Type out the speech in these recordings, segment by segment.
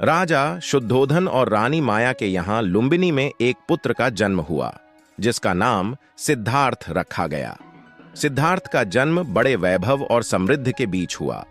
राजा शुद्धोधन और रानी माया के यहाँ लुम्बिनी में एक पुत्र का जन्म हुआ, जिसका नाम सिद्धार्थ रखा गया। सिद्धार्थ का जन्म बड़े वैभव और समृद्धि के बीच हुआ।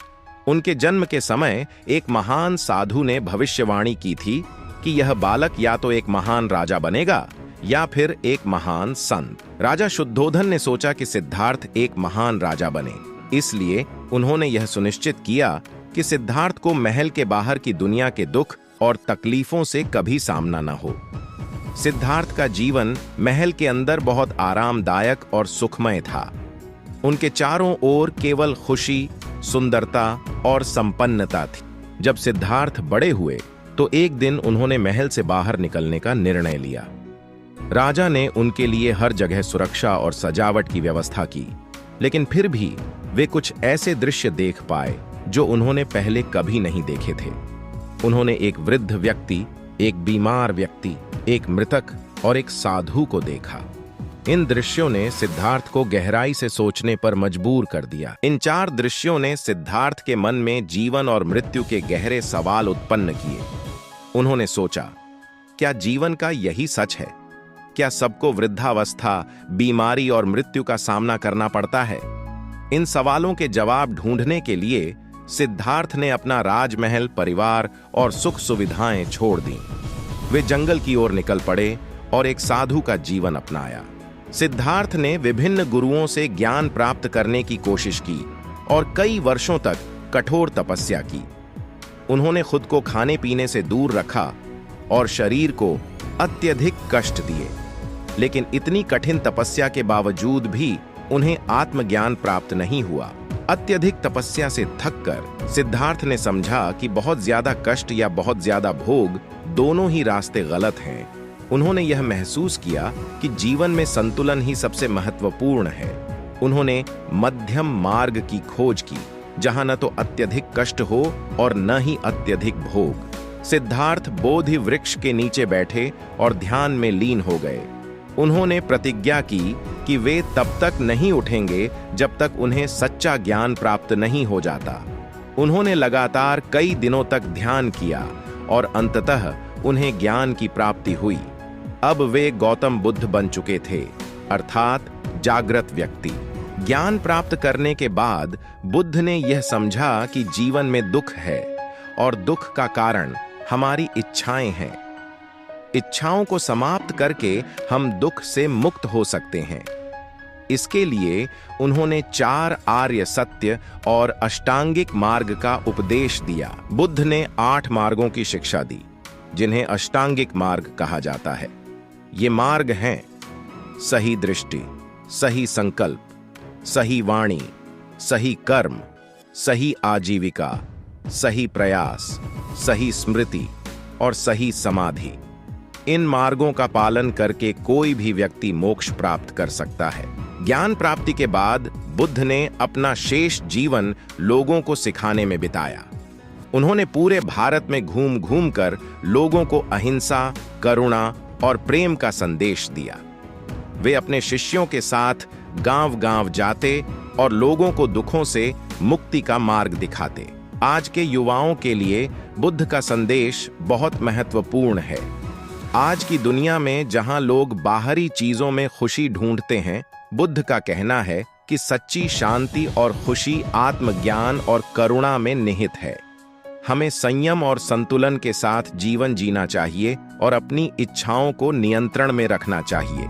उनके जन्म के समय एक महान साधु ने भविष्यवाणी की थी कि यह बालक या तो एक महान राजा बनेगा या फिर एक महान संत। राजा शुद्धोधन ने सोचा कि सिद्धार्थ एक महान राजा बने, इसलिए उन्होंने यह सुनिश्चित किया कि सिद्धार्थ को महल के बाहर की दुनिया के दुख और तकलीफों से कभी सामना न हो। सिद्धार्थ का जीवन महल के अंदर बहुत आरामदायक और सुखमय था। उनके चारों ओर केवल खुशी, सुंदरता और संपन्नता थी। जब सिद्धार्थ बड़े हुए तो एक दिन उन्होंने महल से बाहर निकलने का निर्णय लिया। राजा ने उनके लिए हर जगह सुरक्षा और सजावट की व्यवस्था की, लेकिन फिर भी वे कुछ ऐसे दृश्य देख पाए जो उन्होंने पहले कभी नहीं देखे थे। उन्होंने एक वृद्ध व्यक्ति, एक बीमार व्यक्ति, एक मृतक और एक साधु को देखा। इन दृश्यों ने सिद्धार्थ को गहराई से सोचने पर मजबूर कर दिया। इन चार दृश्यों ने सिद्धार्थ के मन में जीवन और मृत्यु के गहरे सवाल उत्पन्न किए। उन्होंने सोचा, क्या जीवन का यही सच है? क्या सबको वृद्धावस्था, बीमारी और मृत्यु का सामना करना पड़ता है? इन सवालों के जवाब ढूंढने के लिए सिद्धार्थ ने अपना राजमहल, परिवार और सुख सुविधाएं छोड़ दी। वे जंगल की ओर निकल पड़े और एक साधु का जीवन अपनाया। सिद्धार्थ ने विभिन्न गुरुओं से ज्ञान प्राप्त करने की कोशिश की और कई वर्षों तक कठोर तपस्या की। उन्होंने खुद को खाने पीने से दूर रखा और शरीर को अत्यधिक कष्ट दिए, लेकिन इतनी कठिन तपस्या के बावजूद भी उन्हें आत्मज्ञान प्राप्त नहीं हुआ। अत्यधिक तपस्या से थककर सिद्धार्थ ने समझा कि बहुत ज्यादा कष्ट या बहुत ज्यादा भोग, दोनों ही रास्ते गलत हैं। उन्होंने यह महसूस किया कि जीवन में संतुलन ही सबसे महत्वपूर्ण है। उन्होंने मध्यम मार्ग की खोज की, जहां न तो अत्यधिक कष्ट हो और न ही अत्यधिक भोग। सिद्धार्थ बोधि वृक्ष के नीचे बैठे और ध्यान में लीन हो गए। उन्होंने प्रतिज्ञा की कि वे तब तक नहीं उठेंगे जब तक उन्हें सच्चा ज्ञान प्राप्त नहीं हो जाता। उन्होंने लगातार कई दिनों तक ध्यान किया और अंततः उन्हें ज्ञान की प्राप्ति हुई। अब वे गौतम बुद्ध बन चुके थे, अर्थात जागृत व्यक्ति। ज्ञान प्राप्त करने के बाद बुद्ध ने यह समझा कि जीवन में दुख है और दुख का कारण हमारी इच्छाएं हैं। इच्छाओं को समाप्त करके हम दुख से मुक्त हो सकते हैं। इसके लिए उन्होंने 4 आर्य सत्य और अष्टांगिक मार्ग का उपदेश दिया। बुद्ध ने 8 मार्गों की शिक्षा दी, जिन्हें अष्टांगिक मार्ग कहा जाता है। ये मार्ग हैं सही दृष्टि, सही संकल्प, सही वाणी, सही कर्म, सही आजीविका, सही प्रयास, सही स्मृति और सही समाधि। इन मार्गों का पालन करके कोई भी व्यक्ति मोक्ष प्राप्त कर सकता है। ज्ञान प्राप्ति के बाद बुद्ध ने अपना शेष जीवन लोगों को सिखाने में बिताया। उन्होंने पूरे भारत में घूम घूम कर लोगों को अहिंसा, करुणा और प्रेम का संदेश दिया। वे अपने शिष्यों के साथ गांव-गांव जाते और लोगों को दुखों से मुक्ति का मार्ग दिखाते। आज के युवाओं के लिए बुद्ध का संदेश बहुत महत्वपूर्ण है। आज की दुनिया में जहां लोग बाहरी चीजों में खुशी ढूंढते हैं, बुद्ध का कहना है कि सच्ची शांति और खुशी आत्मज्ञान और करुणा में निहित है। हमें संयम और संतुलन के साथ जीवन जीना चाहिए और अपनी इच्छाओं को नियंत्रण में रखना चाहिए।